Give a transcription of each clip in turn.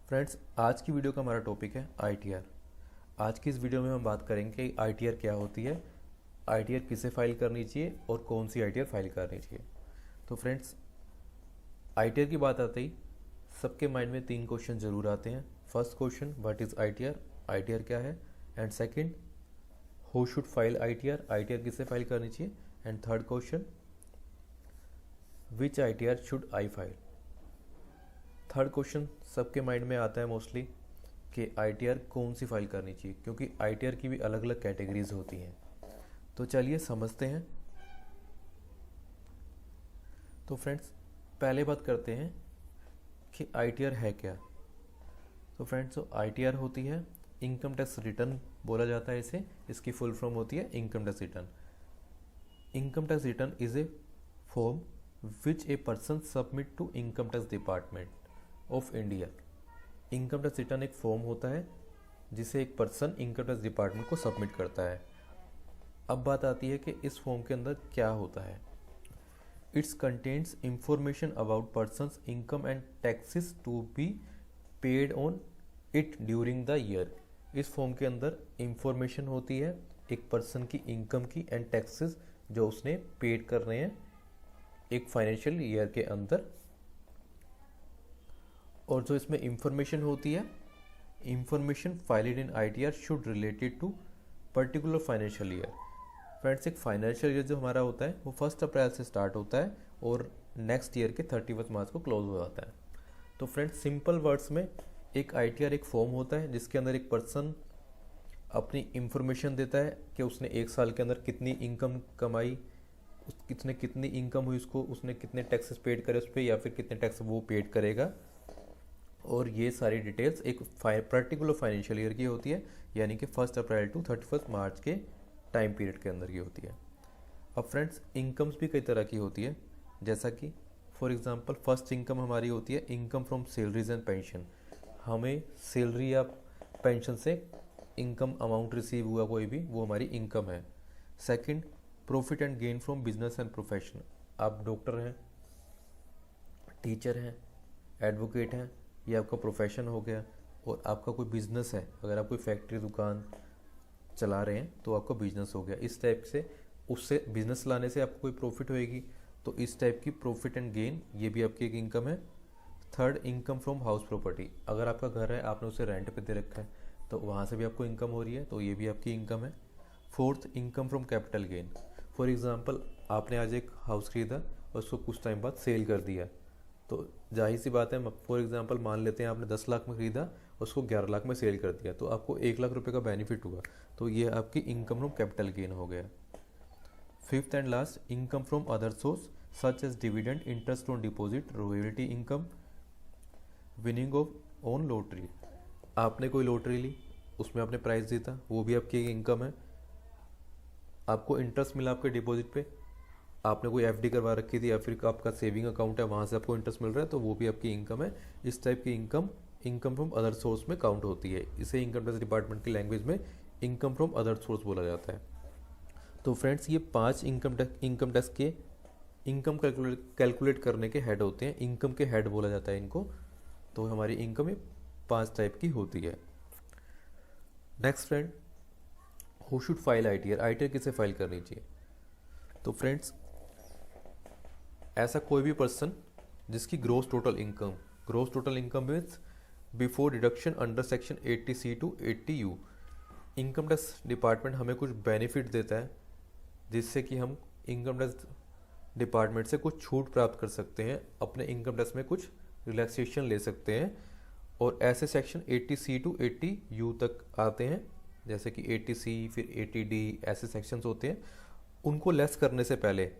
Friends, आज की video का हमारा टॉपिक है आईटीआर। आज की इस वीडियो में हम बात करेंगे कि आईटीआर क्या होती है, आईटीआर किसे फाइल करनी चाहिए और कौन सी आईटीआर फाइल करनी चाहिए। तो फ्रेंड्स, आईटीआर की बात आते ही सबके माइंड में 3 क्वेश्चन जरूर आते हैं। First question, what is ITR, ITR क्या है। And second, who should file ITR, ITR किसे फाइल करनी चाहिए। And third question, which ITR should I file. Third question सबके माइंड में आता है मोस्टली कि आईटीआर कौन सी फाइल करनी चाहिए, क्योंकि आईटीआर की भी अलग अलग कैटेगरीज होती हैं। तो चलिए समझते हैं। तो फ्रेंड्स, पहले बात करते हैं कि आईटीआर है क्या। तो फ्रेंड्स, जो आईटीआर होती है, इनकम टैक्स रिटर्न बोला जाता है इसे। इसकी फुल फॉर्म होती है income tax return. Income tax return is a form which a person submit to income tax department of India. Income tax return एक फॉर्म होता है जिसे एक पर्सन इनकम टैक्स डिपार्टमेंट को सबमिट करता है। अब बात आती है कि इस फॉर्म के अंदर क्या होता है। Its contains information about person's income and taxes to be paid on it during the year. इस फॉर्म के अंदर इंफॉर्मेशन होती है एक पर्सन की इनकम की एंड टैक्सेस जो उसने पेड कर रहे हैं एक फाइनेंशियल ईयर के अंदर। और जो इसमें इंफॉर्मेशन होती है, information filed in ITR should related to particular financial year. Friends, एक फाइनेंशियल ईयर जो हमारा होता है वो 1 अप्रैल से स्टार्ट होता है और नेक्स्ट ईयर के 31 मार्च को क्लोज हो जाता है। तो फ्रेंड्स, सिंपल वर्ड्स में एक आईटीआर एक फॉर्म होता है जिसके अंदर एक पर्सन अपनी इंफॉर्मेशन देता है कि उसने एक साल के अंदर कितनी इनकम कमाई, कितने कितनी इनकम हुई उसको, उसने कितने टैक्सेस पेड करे उस पर या फिर कितने टैक्स वो पेड करेगा। और ये सारी डिटेल्स एक पर्टिकुलर फाइनेंशियल ईयर की होती है, यानी कि 1 अप्रैल टू 31 मार्च के टाइम पीरियड के अंदर की होती है। अब फ्रेंड्स, इनकम्स भी कई तरह की होती है, जैसा कि फॉर एग्जांपल फर्स्ट इनकम हमारी होती है income from salaries and pension. हमें सैलरी या पेंशन से इनकम अमाउंट रिसीव हुआ कोई भी, वो हमारी इनकम है। Second, profit and gain from business and profession. आप डॉक्टर हैं, टीचर हैं, एडवोकेट हैं, ये आपका प्रोफेशन हो गया। और आपका कोई बिजनेस है, अगर आप कोई फैक्ट्री दुकान चला रहे हैं तो आपका बिजनेस हो गया। इस टाइप से उससे बिजनेस लाने से आपको कोई प्रॉफिट होएगी, तो इस टाइप की प्रॉफिट एंड गेन ये भी आपकी एक इनकम है। Third, income from house property. अगर आपका घर है, आपने उसे रेंट पे दे रखा है, तो वहाँ से भी आपको इनकम हो रही है, तो ये भी आपकी इनकम है। Fourth, income from capital gain. For example, आपने आज एक हाउस खरीदा और उसको कुछ टाइम बाद सेल कर दिया, तो जाहिर सी बात है, फॉर एग्जांपल मान लेते हैं आपने 10 लाख में खरीदा, उसको 11 लाख में सेल कर दिया, तो आपको 1 लाख रुपए का बेनिफिट हुआ, तो ये आपकी इनकम फ्रॉम कैपिटल गेन हो गया। Fifth and last, income from other source such as dividend, interest on deposit, royalty income, winning of on lottery. आपने कोई लॉटरी ली, उसमें आपने प्राइस जीता, वो भी आपकी एक इनकम है। आपको इंटरेस्ट मिला आपके डिपॉजिट पे, आपने कोई एफडी करवा रखी थी या फिर आपका सेविंग अकाउंट है, वहाँ से आपको इंटरेस्ट मिल रहा है, तो वो भी आपकी इनकम है। इस टाइप की income income from other source में काउंट होती है। इसे इनकम टैक्स डिपार्टमेंट की लैंग्वेज में इनकम फ्रॉम अदर सोर्स बोला जाता है। तो फ्रेंड्स, ये 5 इनकम टैक्स के इनकम कैलकुलेट करने के हेड होते हैं, इनकम के हेड बोला जाता है इनको। तो हमारी इनकम ये 5 टाइप की होती है। Next friend, who should file ITR, ITR किसे फाइल करनी चाहिए। तो फ्रेंड्स, ऐसा कोई भी पर्सन जिसकी gross total income means before deduction under section 80C to 80U। Income tax department हमें कुछ बेनिफिट देता है जिससे कि हम इनकम टैक्स डिपार्टमेंट से कुछ छूट प्राप्त कर सकते हैं, अपने इनकम टैक्स में कुछ रिलैक्सेशन ले सकते हैं। और ऐसे सेक्शन 80C टू 80U तक आते हैं, जैसे कि 80C फिर 80D, ऐसे सेक्शंस होते हैं। उनको लेस करने से पहले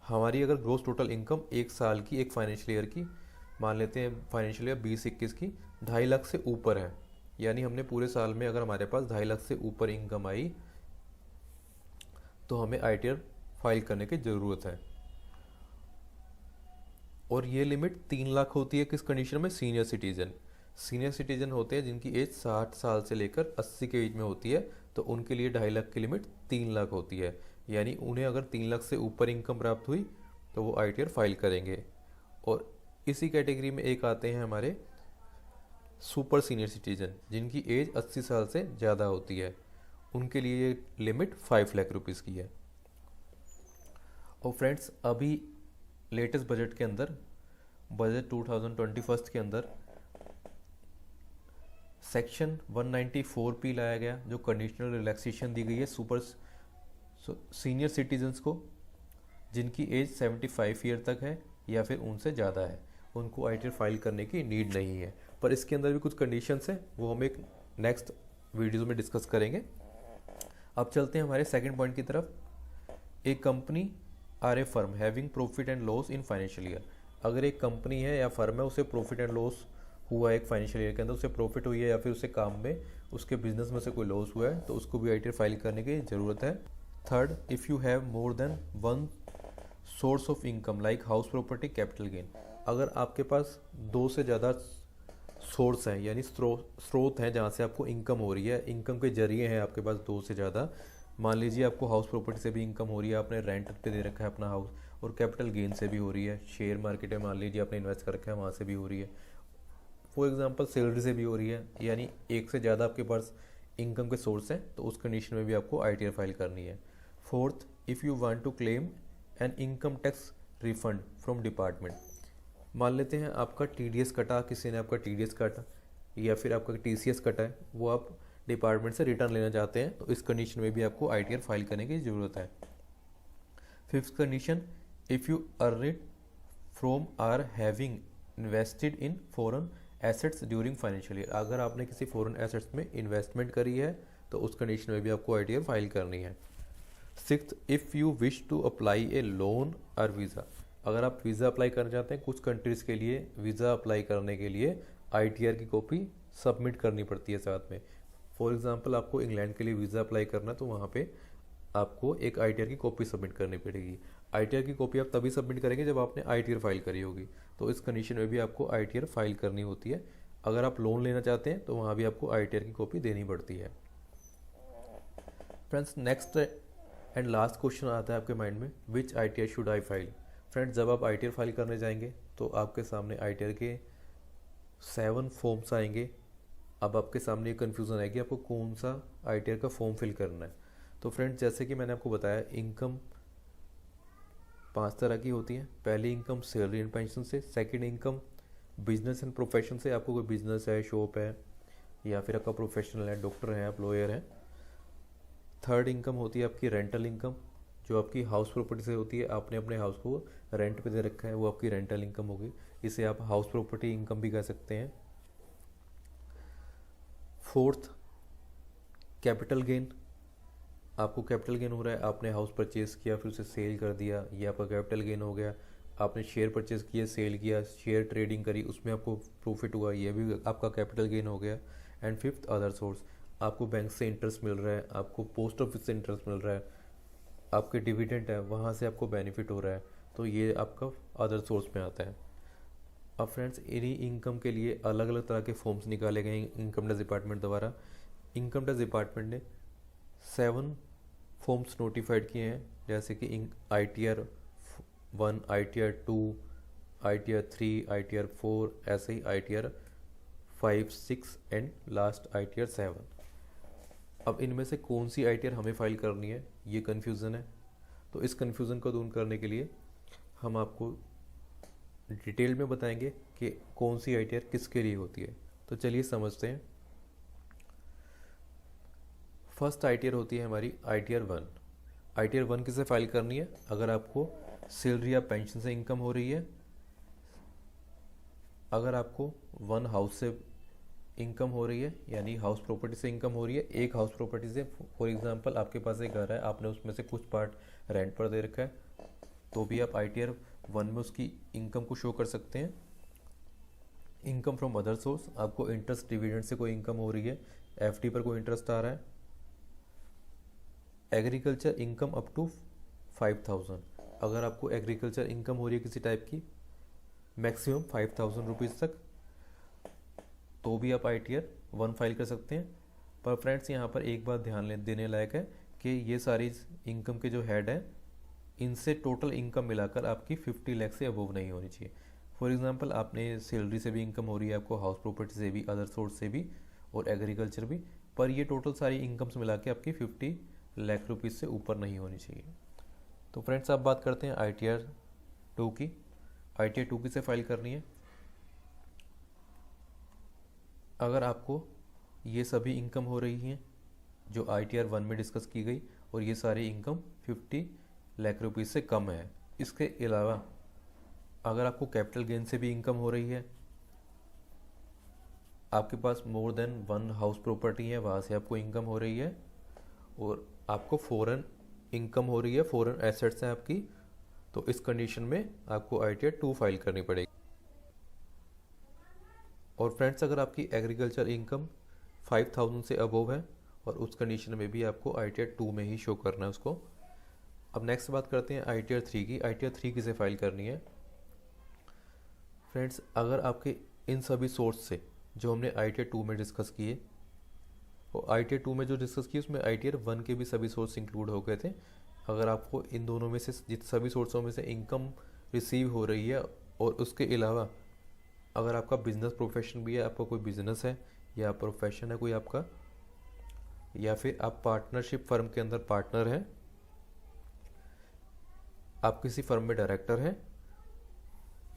हमारी अगर ग्रोस टोटल इनकम एक साल की, एक फाइनेंशियल ईयर की, मान लेते हैं फाइनेंशियल ईयर 20-21 की 2.5 लाख से ऊपर है, यानी हमने पूरे साल में अगर हमारे पास 2.5 लाख से ऊपर इनकम आई, तो हमें आईटीआर फाइल करने की ज़रूरत है। और ये लिमिट 3 लाख होती है किस कंडीशन में, सीनियर सिटीजन होते हैं जिनकी एज 60 साल से लेकर 80 के बीच में होती है, तो उनके लिए 2.5 लाख की लिमिट 3 लाख होती है। यानी उन्हें अगर 3 लाख से ऊपर इनकम प्राप्त हुई तो वो आईटीआर फाइल करेंगे। और इसी कैटेगरी में एक आते हैं हमारे सुपर सीनियर सिटीजन जिनकी एज 80 साल से ज़्यादा होती है, उनके लिए ये लिमिट 5 लाख रुपीज़ की है। और फ्रेंड्स अभी लेटेस्ट बजट के अंदर, बजट 2021 के अंदर सेक्शन 194 लाया गया, जो कंडीशनल रिलैक्सेशन दी गई है सुपर सीनियर सिटीजन्स को जिनकी एज 75 ईयर तक है या फिर उनसे ज़्यादा है, उनको आईटीआर फाइल करने की नीड नहीं है। पर इसके अंदर भी कुछ कंडीशंस हैं, वो हम एक नेक्स्ट वीडियो में डिस्कस करेंगे। अब चलते हैं हमारे सेकंड पॉइंट की तरफ। एक company or a firm having profit and loss in financial year. अगर एक कंपनी है या फर्म है, उसे प्रॉफिट एंड लॉस हुआ एक फाइनेंशियल ईयर के अंदर, उसे प्रॉफिट हुई है या फिर उसे काम में, उसके बिजनेस में से कोई लॉस हुआ है, तो उसको भी आईटीआर फाइल करने की ज़रूरत है। Third, if you have more than one source of income like house property capital gain. अगर आपके पास 2 से ज़्यादा सोर्स हैं, यानी स्रोत हैं जहाँ से आपको इनकम हो रही है, इनकम के जरिए हैं आपके पास 2 से ज़्यादा। मान लीजिए आपको हाउस प्रॉपर्टी से भी इनकम हो रही है, आपने रेंट पे दे रखा है अपना हाउस, और कैपिटल गेन से भी हो रही है, शेयर मार्केट में मान लीजिए आपने इन्वेस्ट कर रखा है, वहाँ से भी हो रही है। फॉर एग्जांपल सैलरी से भी हो रही है, यानी एक से ज़्यादा आपके पास इनकम के सोर्स हैं, तो उस कंडीशन में भी आपको आईटीआर फाइल करनी है। Fourth, if you want to claim an income tax refund from department. मान लेते हैं आपका टीडीएस कटा, किसी ने आपका टीडीएस काटा या फिर आपका टीसीएस कटा है, वो आप डिपार्टमेंट से रिटर्न लेना चाहते हैं, तो इस कंडीशन में भी आपको आईटीआर फाइल करने की ज़रूरत है। Fifth condition, if you earn it from or having invested in foreign assets during financial year. अगर आपने किसी फॉरेन एसेट्स में इन्वेस्टमेंट करी है, तो उस कंडीशन में भी आपको आईटीआर फाइल करनी है। Sixth, if you wish to apply a loan और वीज़ा। अगर आप वीज़ा अप्लाई करना चाहते हैं, कुछ कंट्रीज़ के लिए वीज़ा अप्लाई करने के लिए आईटीआर की कॉपी सबमिट करनी पड़ती है साथ में। फॉर एग्जांपल आपको इंग्लैंड के लिए वीज़ा अप्लाई करना है, तो वहाँ पे आपको एक आईटीआर की कॉपी सबमिट करनी पड़ेगी। आईटीआर की कॉपी आप तभी सबमिट करेंगे जब आपने आईटीआर फाइल करी होगी, तो इस कंडीशन में भी आपको आईटीआर फाइल करनी होती है। अगर आप लोन लेना चाहते हैं तो वहाँ भी आपको आईटीआर की कॉपी देनी पड़ती है। Friends next and last question आता है आपके माइंड में, which ITR should I file. Friends जब आप आईटीआर फाइल करने जाएंगे तो आपके सामने आईटीआर के 7 फॉर्म्स आएंगे। अब आपके सामने एक कन्फ्यूज़न आएगी आपको कौन सा आईटीआर का फॉर्म फिल करना है। तो फ्रेंड्स जैसे कि मैंने आपको बताया, इनकम 5 तरह की होती है। पहली इनकम सैलरी एंड पेंशन से, second income business and profession से, आपको कोई बिजनेस है, शॉप है, या फिर आपका प्रोफेशनल है, डॉक्टर हैं, आप लॉयर हैं। थर्ड इनकम होती है आपकी रेंटल इनकम, जो आपकी हाउस प्रॉपर्टी से होती है, आपने अपने हाउस को रेंट पे दे रखा है, वो आपकी रेंटल इनकम होगी, इसे आप हाउस प्रॉपर्टी इनकम भी कह सकते हैं। Fourth, capital gain. आपको कैपिटल गेन हो रहा है, आपने हाउस परचेज किया फिर उसे सेल कर दिया, ये आपका कैपिटल गेन हो गया। आपने शेयर परचेज किया, सेल किया, शेयर ट्रेडिंग करी, उसमें आपको प्रॉफिट हुआ, ये भी आपका कैपिटल गेन हो गया। And fifth, other source. आपको बैंक से इंटरेस्ट मिल रहा है, आपको पोस्ट ऑफिस से इंटरेस्ट मिल रहा है, आपके डिविडेंड है, वहाँ से आपको बेनिफिट हो रहा है, तो ये आपका अदर सोर्स में आता है। अब फ्रेंड्स इन्हीं इनकम के लिए अलग अलग तरह के फॉर्म्स निकाले गए इनकम टैक्स डिपार्टमेंट द्वारा। इनकम टैक्स डिपार्टमेंट ने 7 फॉर्म्स नोटिफाइड किए हैं, जैसे कि ITR 1, ITR 2, ITR 3, ITR 4, ऐसे ही ITR 5, 6 एंड लास्ट ITR 7। अब इनमें से कौन सी ITR हमें फाइल करनी है, ये कन्फ्यूज़न है। तो इस कन्फ्यूज़न को दूर करने के लिए हम आपको डिटेल में बताएंगे कि कौन सी ITR किसके लिए होती है। तो चलिए समझते हैं। फर्स्ट ITR होती है हमारी ITR 1। ITR 1 किसे फाइल करनी है, अगर आपको सैलरी या पेंशन से इनकम हो रही है, अगर आपको 1 हाउस से इनकम हो रही है, यानी हाउस प्रॉपर्टी से इनकम हो रही है, एक हाउस प्रॉपर्टी से। फॉर एग्जांपल आपके पास एक घर है, आपने उसमें से कुछ पार्ट रेंट पर दे रखा है, तो भी आप ITR 1 में उसकी इनकम को शो कर सकते हैं। इनकम फ्रॉम अदर सोर्स, आपको इंटरेस्ट डिविडेंड से कोई इनकम हो रही है, FD पर कोई इंटरेस्ट आ रहा है। एग्रीकल्चर इनकम अप टू 5000, अगर आपको एग्रीकल्चर इनकम हो रही है किसी टाइप की, मैक्सिमम 5000 रुपीज़ तक, तो भी आप ITR 1 फाइल कर सकते हैं। पर फ्रेंड्स यहाँ पर एक बात ध्यान देने लायक है कि ये सारी इनकम के जो हेड है, इनसे टोटल इनकम मिलाकर आपकी 50 लाख से अबव नहीं होनी चाहिए। फॉर एग्जांपल आपने सैलरी से भी इनकम हो रही है, आपको हाउस प्रॉपर्टी से भी, अदर सोर्स से भी और एग्रीकल्चर भी, पर ये टोटल सारी इनकम्स मिला के आपकी 50 लाख रुपीज़ से ऊपर नहीं होनी चाहिए। तो फ्रेंड्स अब बात करते हैं ITR 2 की। ITR 2 किसे फाइल करनी है? अगर आपको ये सभी इनकम हो रही हैं जो ITR 1 में डिस्कस की गई और ये सारी इनकम 50 लाख रुपीज़ से कम है, इसके अलावा अगर आपको कैपिटल गेन से भी इनकम हो रही है, आपके पास मोर देन 1 हाउस प्रॉपर्टी है, वहाँ से आपको इनकम हो रही है, और आपको फॉरेन इनकम हो रही है, फॉरेन एसेट्स हैं आपकी, तो इस कंडीशन में आपको ITR 2 फाइल करनी पड़ेगी। और फ्रेंड्स अगर आपकी एग्रीकल्चर इनकम 5000 से अबोव है और उस कंडीशन में भी आपको ITR 2 में ही शो करना है उसको। अब नेक्स्ट बात करते हैं ITR 3 की। ITR 3 किसे फाइल करनी है? फ्रेंड्स अगर आपके इन सभी सोर्स से जो हमने ITR 2 में डिस्कस किए, और ITR 2 में जो डिस्कस किए उसमें ITR 1 के भी सभी सोर्स इंक्लूड हो गए थे। अगर आपको इन दोनों में से सभी सोर्सों में से इनकम रिसीव हो रही है और उसके अलावा अगर आपका बिजनेस प्रोफेशन भी है, आपका कोई बिजनेस है या प्रोफेशन है कोई आपका, या फिर आप पार्टनरशिप फर्म के अंदर पार्टनर हैं, आप किसी फर्म में डायरेक्टर हैं,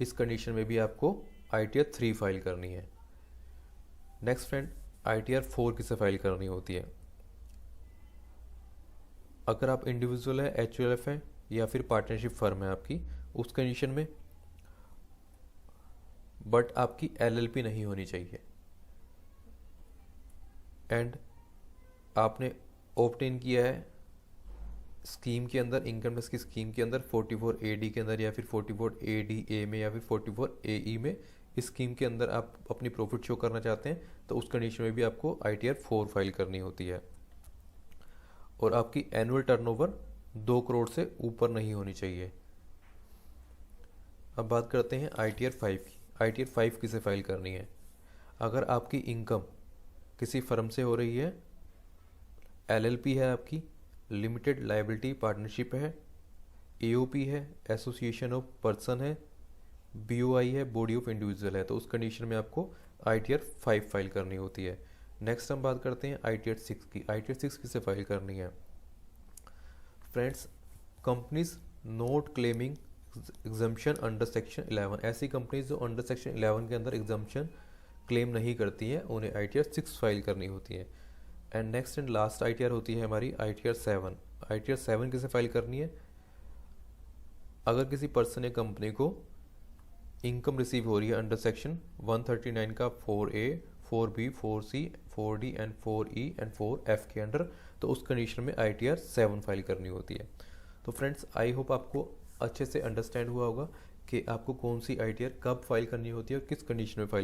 इस कंडीशन में भी आपको ITR 3 फाइल करनी है। नेक्स्ट फ्रेंड, ITR 4 किसे फाइल करनी होती है? अगर आप इंडिविजुअल है, HUF है या फिर पार्टनरशिप फर्म है आपकी, उस कंडीशन में, बट आपकी LLP नहीं होनी चाहिए, एंड आपने ऑप्ट इन किया है स्कीम के अंदर, इनकम टैक्स की स्कीम के अंदर 44AD के अंदर या फिर 44ADA में या फिर 44AE में, इस स्कीम के अंदर आप अपनी प्रॉफिट शो करना चाहते हैं, तो उस कंडीशन में भी आपको ITR 4 फाइल करनी होती है। और आपकी एनुअल टर्नओवर 2 करोड़ से ऊपर नहीं होनी चाहिए। अब बात करते हैं ITR 5 की। ITR 5 किसे फाइल करनी है? अगर आपकी इनकम किसी फर्म से हो रही है, LLP है आपकी, लिमिटेड लाइबिलिटी पार्टनरशिप है, AOP है, एसोसिएशन ऑफ पर्सन है, BOI है, बॉडी ऑफ इंडिविजुअल है, तो उस कंडीशन में आपको ITR 5 फाइल करनी होती है। नेक्स्ट हम बात करते हैं ITR 6 की। ITR 6 किसे फाइल करनी है? Friends companies not claiming exemption under section 11, ऐसी कंपनीज जो अंडर सेक्शन 11 के अंदर एग्जम्पशन क्लेम नहीं करती हैं, उन्हें ITR 6 फाइल करनी होती है। And next and last ITR होती है हमारी ITR 7। ITR 7 किसे फाइल करनी है? अगर किसी पर्सन या कंपनी को इनकम रिसीव हो रही है अंडर सेक्शन 139 का 4A, 4B, 4C, 4D and 4E and 4F के अंडर, तो उस कंडीशन में ITR 7 फाइल करनी होती है। तो फ्रेंड्स आई होप आपको अच्छे से अंडरस्टैंड हुआ होगा कि आपको कौन सी ITR कब फाइल करनी होती है और किस कंडीशन में फाइल